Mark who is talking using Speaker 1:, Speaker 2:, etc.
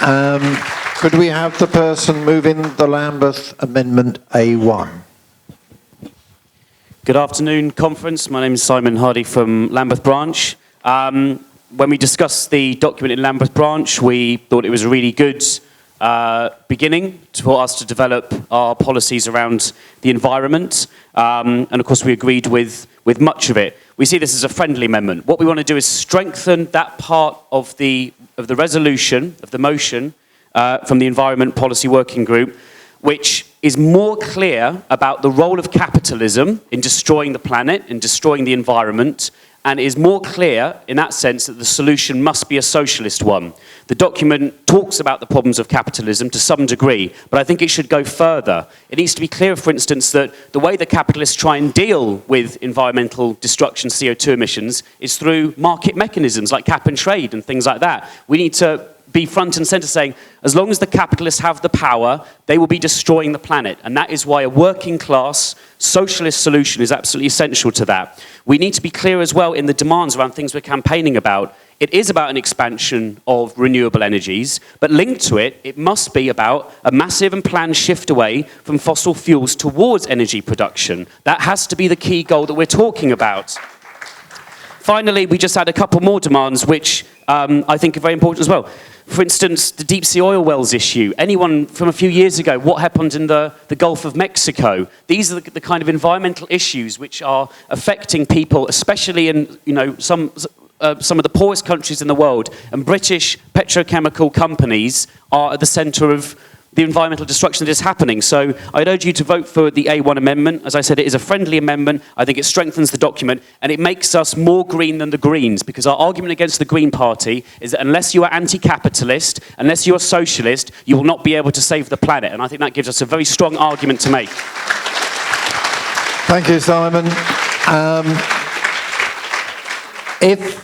Speaker 1: Could we have the person moving the Lambeth Amendment A1?
Speaker 2: Good afternoon, conference. My name is Simon Hardy from Lambeth Branch. When we discussed the document in Lambeth Branch, we thought it was a really good beginning for us to develop our policies around the environment. And of course, we agreed with much of it. We see this as a friendly amendment. What we want to do is strengthen that part of the resolution, of the motion, from the Environment Policy Working Group, which is more clear about the role of capitalism in destroying the planet, in destroying the environment, and is more clear in that sense that the solution must be a socialist one. The document talks about the problems of capitalism to some degree, but I think it should go further. It needs to be clear, for instance, that the way the capitalists try and deal with environmental destruction, CO2 emissions, is through market mechanisms like cap and trade and things like that. We need to be front and center saying, as long as the capitalists have the power, they will be destroying the planet. And that is why a working class socialist solution is absolutely essential to that. We need to be clear as well in the demands around things we're campaigning about. It is about an expansion of renewable energies, but linked to it, it must be about a massive and planned shift away from fossil fuels towards energy production. That has to be the key goal that we're talking about. Finally, we just had a couple more demands, which I think are very important as well. For instance, the deep sea oil wells issue. Anyone from a few years ago, what happened in the Gulf of Mexico? These are the kind of environmental issues which are affecting people, especially in some of the poorest countries in the world. And British petrochemical companies are at the centre of the environmental destruction that is happening. So I'd urge you to vote for the A1 amendment. As I said, it is a friendly amendment. I think it strengthens the document, and it makes us more green than the Greens, because our argument against the Green Party is that unless you are anti-capitalist, unless you are socialist, you will not be able to save the planet. And I think that gives us a very strong argument to make.
Speaker 1: Thank you, Simon. If